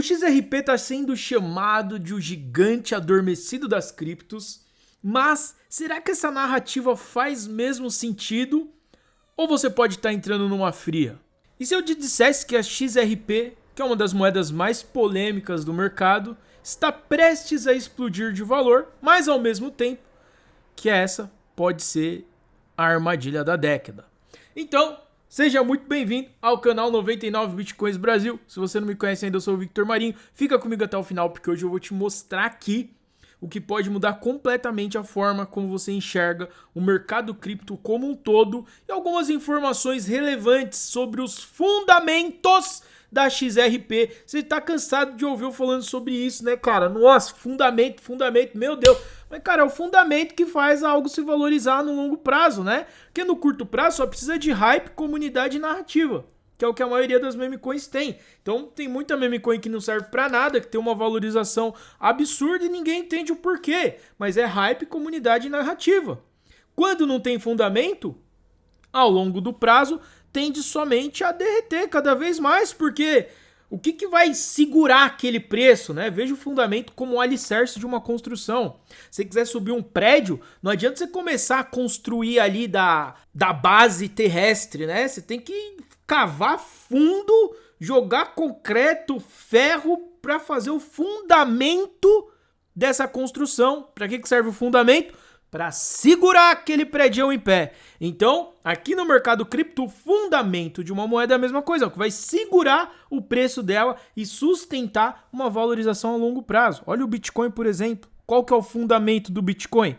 XRP está sendo chamado de o gigante adormecido das criptos, mas será que essa narrativa faz mesmo sentido? Ou você pode estar entrando numa fria? E se eu te dissesse que a XRP, que é uma das moedas mais polêmicas do mercado, está prestes a explodir de valor, mas ao mesmo tempo que essa pode ser a armadilha da década? Então, seja muito bem-vindo ao canal 99 Bitcoins Brasil. Se você não me conhece ainda, eu sou o Victor Marinho. Fica comigo até o final, porque hoje eu vou te mostrar aqui o que pode mudar completamente a forma como você enxerga o mercado cripto como um todo e algumas informações relevantes sobre os fundamentos da XRP. Você tá cansado de ouvir eu falando sobre isso, né, cara? Nossa, fundamento, meu Deus. Mas, cara, é o fundamento que faz algo se valorizar no longo prazo, né? Porque no curto prazo só precisa de hype, comunidade e narrativa, que é o que a maioria das meme coins tem. Então tem muita meme coin que não serve pra nada, que tem uma valorização absurda e ninguém entende o porquê. Mas é hype, comunidade e narrativa. Quando não tem fundamento, ao longo do prazo, tende somente a derreter cada vez mais, porque o que vai segurar aquele preço, né? Veja o fundamento como o alicerce de uma construção. Se você quiser subir um prédio, não adianta você começar a construir ali da base terrestre, né? Você tem que cavar fundo, jogar concreto, ferro para fazer o fundamento dessa construção. Para que serve o fundamento? Para segurar aquele prédio em pé. Então, aqui no mercado cripto, o fundamento de uma moeda é a mesma coisa, que vai segurar o preço dela e sustentar uma valorização a longo prazo. Olha o Bitcoin, por exemplo. Qual que é o fundamento do Bitcoin?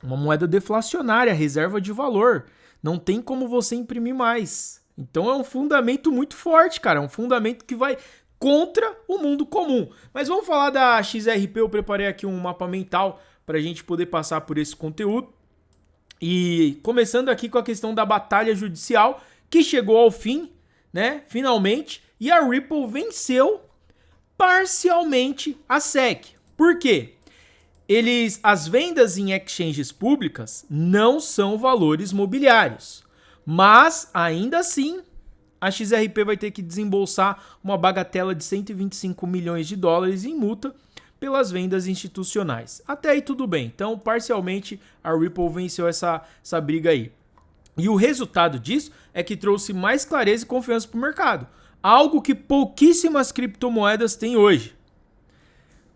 Uma moeda deflacionária, reserva de valor. Não tem como você imprimir mais. Então é um fundamento muito forte, cara. É um fundamento que vai contra o mundo comum. Mas vamos falar da XRP. Eu preparei aqui um mapa mental para a gente poder passar por esse conteúdo. E começando aqui com a questão da batalha judicial, que chegou ao fim, né? Finalmente. E a Ripple venceu parcialmente a SEC. Por quê? As vendas em exchanges públicas não são valores mobiliários. Mas, ainda assim, a XRP vai ter que desembolsar uma bagatela de 125 milhões de dólares em multa pelas vendas institucionais. Até aí tudo bem. Então, parcialmente, a Ripple venceu essa briga aí. E o resultado disso é que trouxe mais clareza e confiança para o mercado. Algo que pouquíssimas criptomoedas têm hoje.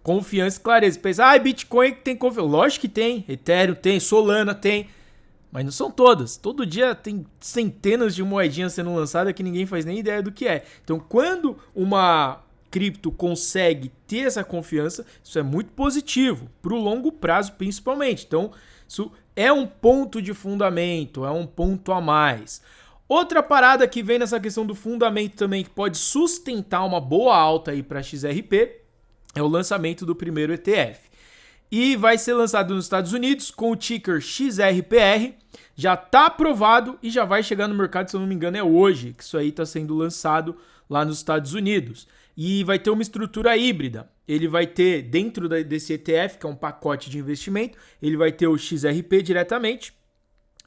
Confiança e clareza. Pensa, Bitcoin tem confiança. Lógico que tem. Ethereum tem, Solana tem. Mas não são todas. Todo dia tem centenas de moedinhas sendo lançadas que ninguém faz nem ideia do que é. Então, quando uma cripto consegue ter essa confiança, isso é muito positivo, para o longo prazo principalmente. Então, isso é um ponto de fundamento, é um ponto a mais. Outra parada que vem nessa questão do fundamento também, que pode sustentar uma boa alta aí para a XRP, é o lançamento do primeiro ETF. E vai ser lançado nos Estados Unidos com o ticker XRPR. Já está aprovado e já vai chegar no mercado, se eu não me engano, é hoje que isso aí está sendo lançado lá nos Estados Unidos. E vai ter uma estrutura híbrida. Ele vai ter, dentro desse ETF, que é um pacote de investimento, ele vai ter o XRP diretamente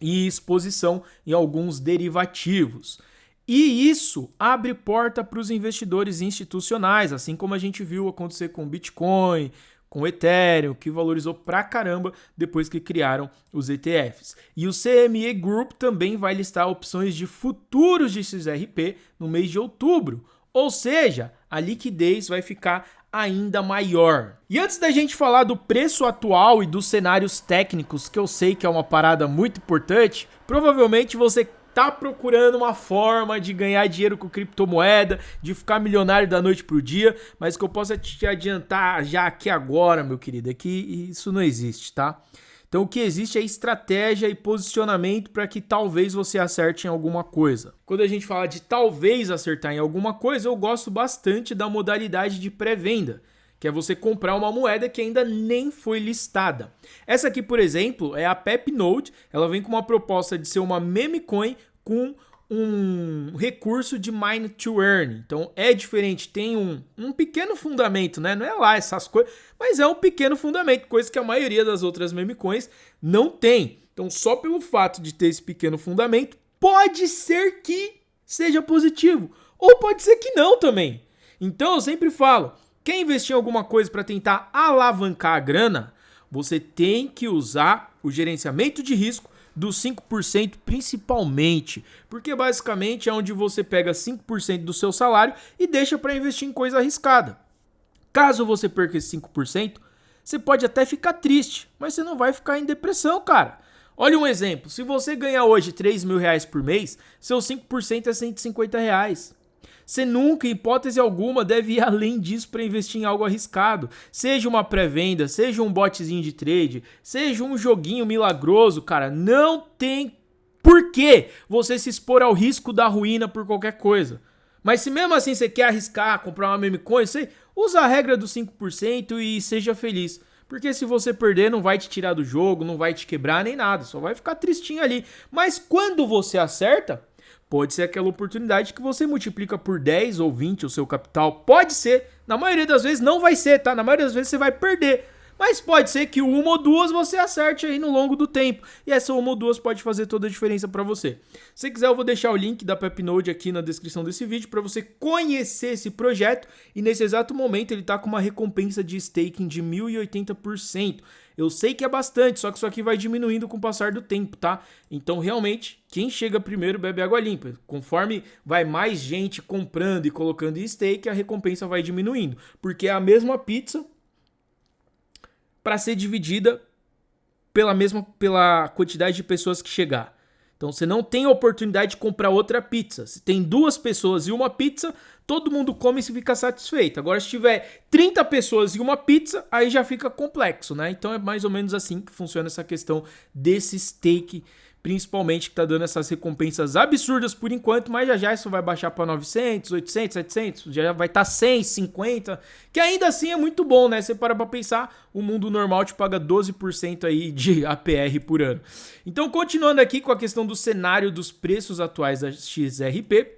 e exposição em alguns derivativos. E isso abre porta para os investidores institucionais, assim como a gente viu acontecer com o Bitcoin, com o Ethereum, que valorizou pra caramba depois que criaram os ETFs. E o CME Group também vai listar opções de futuros de XRP no mês de outubro. Ou seja, a liquidez vai ficar ainda maior. E antes da gente falar do preço atual e dos cenários técnicos, que eu sei que é uma parada muito importante, provavelmente você tá procurando uma forma de ganhar dinheiro com criptomoeda, de ficar milionário da noite pro dia, mas o que eu posso te adiantar já aqui agora, meu querido, é que isso não existe, tá? Então o que existe é estratégia e posicionamento para que talvez você acerte em alguma coisa. Quando a gente fala de talvez acertar em alguma coisa, eu gosto bastante da modalidade de pré-venda, que é você comprar uma moeda que ainda nem foi listada. Essa aqui, por exemplo, é a PepNode. Ela vem com uma proposta de ser uma meme coin com um recurso de mine to earn. Então é diferente, tem um pequeno fundamento, né? Não é lá essas coisas, mas é um pequeno fundamento, coisa que a maioria das outras meme coins não tem. Então só pelo fato de ter esse pequeno fundamento, pode ser que seja positivo, ou pode ser que não também. Então eu sempre falo, quer investir em alguma coisa para tentar alavancar a grana, você tem que usar o gerenciamento de risco dos 5% principalmente, porque basicamente é onde você pega 5% do seu salário e deixa para investir em coisa arriscada. Caso você perca esse 5%, você pode até ficar triste, mas você não vai ficar em depressão, cara. Olha um exemplo, se você ganhar hoje 3 mil reais por mês, seu 5% é 150 reais. Você nunca, em hipótese alguma, deve ir além disso para investir em algo arriscado. Seja uma pré-venda, seja um botzinho de trade, seja um joguinho milagroso, cara. Não tem porquê você se expor ao risco da ruína por qualquer coisa. Mas se mesmo assim você quer arriscar, comprar uma meme coin, você usa a regra dos 5% e seja feliz. Porque se você perder, não vai te tirar do jogo, não vai te quebrar nem nada, só vai ficar tristinho ali. Mas quando você acerta, pode ser aquela oportunidade que você multiplica por 10 ou 20 o seu capital. Pode ser, na maioria das vezes não vai ser, tá? Na maioria das vezes você vai perder. Mas pode ser que uma ou duas você acerte aí no longo do tempo. E essa uma ou duas pode fazer toda a diferença para você. Se quiser, eu vou deixar o link da Pepnode aqui na descrição desse vídeo para você conhecer esse projeto. E nesse exato momento ele tá com uma recompensa de staking de 1080%. Eu sei que é bastante, só que isso aqui vai diminuindo com o passar do tempo, tá? Então, realmente, quem chega primeiro bebe água limpa. Conforme vai mais gente comprando e colocando em stake, a recompensa vai diminuindo. Porque é a mesma pizza para ser dividida pela quantidade de pessoas que chegar. Então você não tem a oportunidade de comprar outra pizza. Se tem 2 pessoas e uma pizza, todo mundo come e se fica satisfeito. Agora se tiver 30 pessoas e uma pizza, aí já fica complexo, né? Então é mais ou menos assim que funciona essa questão desse stake, principalmente que tá dando essas recompensas absurdas por enquanto, mas já isso vai baixar para 900, 800, 700, já vai estar 100, 50, que ainda assim é muito bom, né? Você para pra pensar, o mundo normal te paga 12% aí de APR por ano. Então, continuando aqui com a questão do cenário dos preços atuais da XRP,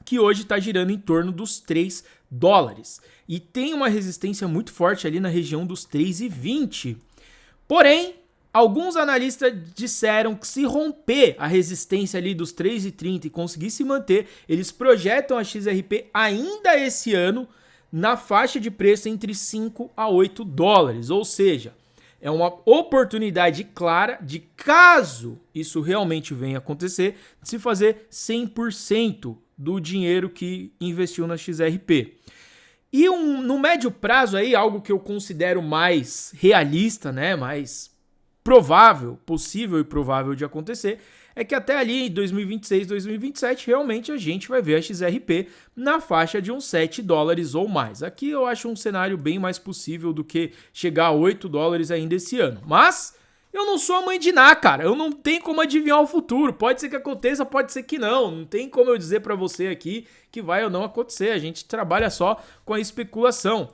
que hoje está girando em torno dos 3 dólares. E tem uma resistência muito forte ali na região dos 3,20. Porém, alguns analistas disseram que se romper a resistência ali dos 3,30 e conseguir se manter, eles projetam a XRP ainda esse ano na faixa de preço entre 5 a 8 dólares. Ou seja, é uma oportunidade clara de, caso isso realmente venha acontecer, de se fazer 100% do dinheiro que investiu na XRP. E no médio prazo aí, algo que eu considero mais realista, né, mais provável, possível e provável de acontecer, é que até ali em 2026, 2027, realmente a gente vai ver a XRP na faixa de uns 7 dólares ou mais. Aqui eu acho um cenário bem mais possível do que chegar a 8 dólares ainda esse ano. Mas eu não sou a mãe de Ná, cara. Eu não tenho como adivinhar o futuro. Pode ser que aconteça, pode ser que não. Não tem como eu dizer pra você aqui que vai ou não acontecer. A gente trabalha só com a especulação.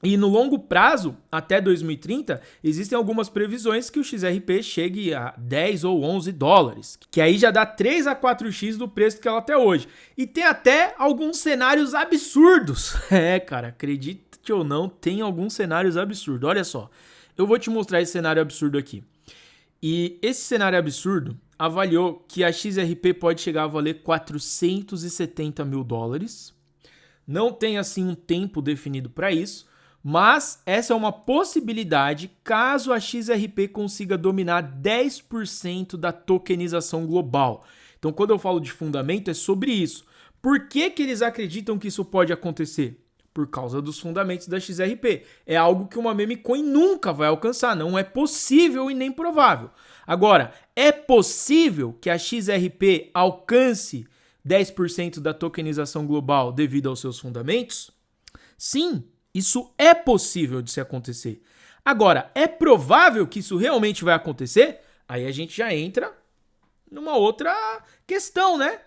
E no longo prazo, até 2030, existem algumas previsões que o XRP chegue a 10 ou 11 dólares, que aí já dá 3 a 4x do preço que ela até hoje. E tem até alguns cenários absurdos. É, cara, acredite ou não, tem alguns cenários absurdos. Olha só, eu vou te mostrar esse cenário absurdo aqui. E esse cenário absurdo avaliou que a XRP pode chegar a valer 470 mil dólares. Não tem assim um tempo definido para isso. Mas essa é uma possibilidade caso a XRP consiga dominar 10% da tokenização global. Então, quando eu falo de fundamento, é sobre isso. Por que eles acreditam que isso pode acontecer? Por causa dos fundamentos da XRP. É algo que uma meme coin nunca vai alcançar, não é possível e nem provável. Agora, é possível que a XRP alcance 10% da tokenização global devido aos seus fundamentos? Sim. Isso é possível de se acontecer. Agora, é provável que isso realmente vai acontecer? Aí a gente já entra numa outra questão, né?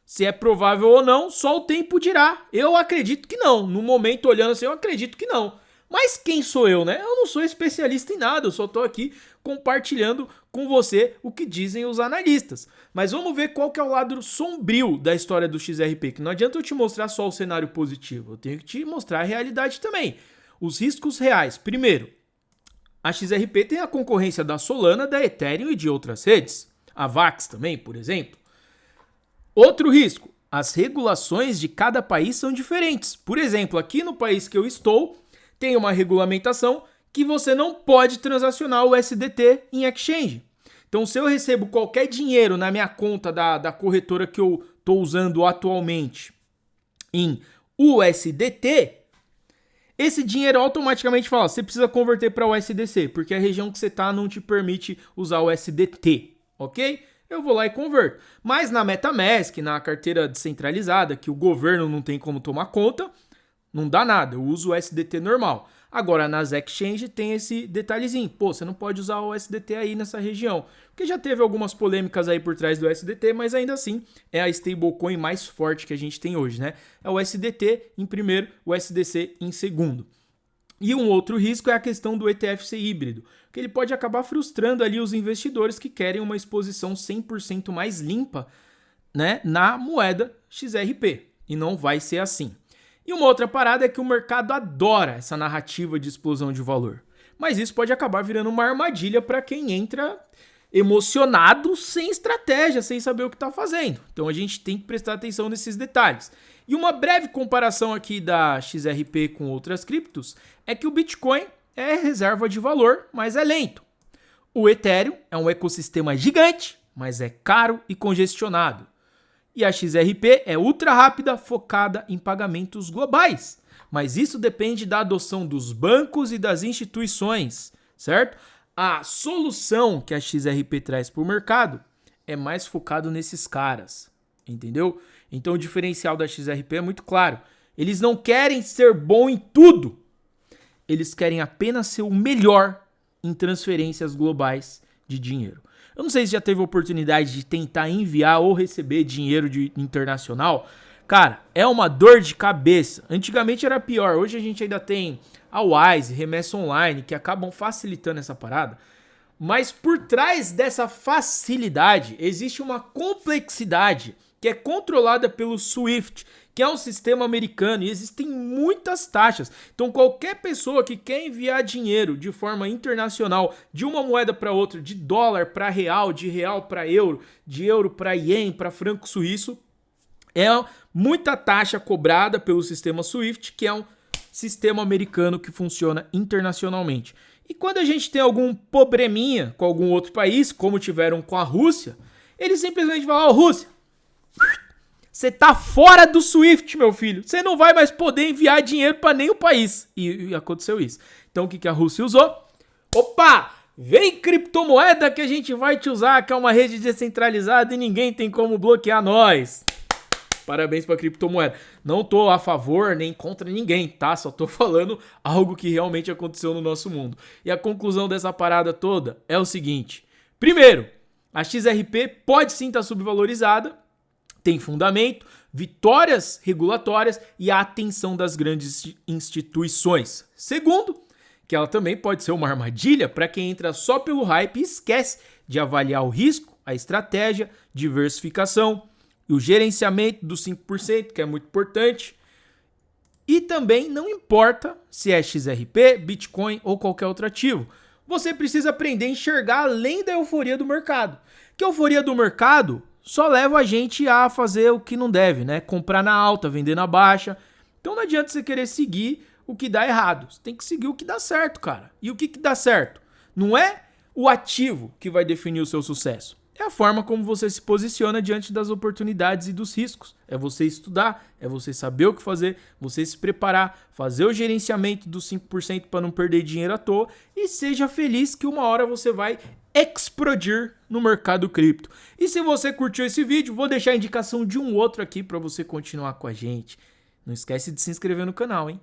Se é provável ou não, só o tempo dirá. Eu acredito que não. No momento, olhando assim, eu acredito que não. Mas quem sou eu, né? Eu não sou especialista em nada, eu só tô aqui compartilhando com você o que dizem os analistas. Mas vamos ver qual que é o lado sombrio da história do XRP, que não adianta eu te mostrar só o cenário positivo, eu tenho que te mostrar a realidade também. Os riscos reais. Primeiro, a XRP tem a concorrência da Solana, da Ethereum e de outras redes. A VAX também, por exemplo. Outro risco, as regulações de cada país são diferentes. Por exemplo, aqui no país que eu estou, tem uma regulamentação que você não pode transacionar o USDT em exchange. Então, se eu recebo qualquer dinheiro na minha conta da corretora que eu estou usando atualmente em USDT, esse dinheiro automaticamente fala, você precisa converter para USDC, porque a região que você está não te permite usar o USDT, ok? Eu vou lá e converto. Mas na MetaMask, na carteira descentralizada, que o governo não tem como tomar conta, não dá nada, eu uso o USDT normal. Agora, nas exchanges tem esse detalhezinho. Pô, você não pode usar o USDT aí nessa região. Porque já teve algumas polêmicas aí por trás do USDT, mas ainda assim é a stablecoin mais forte que a gente tem hoje, né? É o USDT em primeiro, o USDC em segundo. E um outro risco é a questão do ETF ser híbrido, que ele pode acabar frustrando ali os investidores que querem uma exposição 100% mais limpa, né, na moeda XRP. E não vai ser assim. E uma outra parada é que o mercado adora essa narrativa de explosão de valor. Mas isso pode acabar virando uma armadilha para quem entra emocionado, sem estratégia, sem saber o que está fazendo. Então a gente tem que prestar atenção nesses detalhes. E uma breve comparação aqui da XRP com outras criptos é que o Bitcoin é reserva de valor, mas é lento. O Ethereum é um ecossistema gigante, mas é caro e congestionado. E a XRP é ultra rápida, focada em pagamentos globais. Mas isso depende da adoção dos bancos e das instituições, certo? A solução que a XRP traz para o mercado é mais focado nesses caras, entendeu? Então o diferencial da XRP é muito claro. Eles não querem ser bom em tudo. Eles querem apenas ser o melhor em transferências globais de dinheiro. Eu não sei se já teve oportunidade de tentar enviar ou receber dinheiro internacional. Cara, é uma dor de cabeça. Antigamente era pior. Hoje a gente ainda tem a Wise, remessa online, que acabam facilitando essa parada. Mas por trás dessa facilidade existe uma complexidade que é controlada pelo SWIFT, que é um sistema americano, e existem muitas taxas. Então qualquer pessoa que quer enviar dinheiro de forma internacional, de uma moeda para outra, de dólar para real, de real para euro, de euro para ien, para franco suíço, é muita taxa cobrada pelo sistema SWIFT, que é um sistema americano que funciona internacionalmente. E quando a gente tem algum probleminha com algum outro país, como tiveram com a Rússia, eles simplesmente falam, Rússia, você tá fora do SWIFT, meu filho. Você não vai mais poder enviar dinheiro para nenhum país. E aconteceu isso. Então o que a Rússia usou? Opa! Vem criptomoeda que a gente vai te usar, que é uma rede descentralizada e ninguém tem como bloquear nós. Parabéns pra criptomoeda. Não tô a favor nem contra ninguém, tá? Só tô falando algo que realmente aconteceu no nosso mundo. E a conclusão dessa parada toda é o seguinte. Primeiro, a XRP pode sim estar subvalorizada, tem fundamento, vitórias regulatórias e a atenção das grandes instituições. Segundo, que ela também pode ser uma armadilha para quem entra só pelo hype e esquece de avaliar o risco, a estratégia, diversificação e o gerenciamento dos 5%, que é muito importante. E também não importa se é XRP, Bitcoin ou qualquer outro ativo. Você precisa aprender a enxergar além da euforia do mercado. Que a euforia do mercado só leva a gente a fazer o que não deve, né? Comprar na alta, vender na baixa. Então não adianta você querer seguir o que dá errado. Você tem que seguir o que dá certo, cara. E o que dá certo? Não é o ativo que vai definir o seu sucesso. É a forma como você se posiciona diante das oportunidades e dos riscos. É você estudar, é você saber o que fazer, você se preparar, fazer o gerenciamento dos 5% para não perder dinheiro à toa e seja feliz que uma hora você vai explodir no mercado cripto. E se você curtiu esse vídeo, vou deixar a indicação de um outro aqui para você continuar com a gente. Não esquece de se inscrever no canal, hein?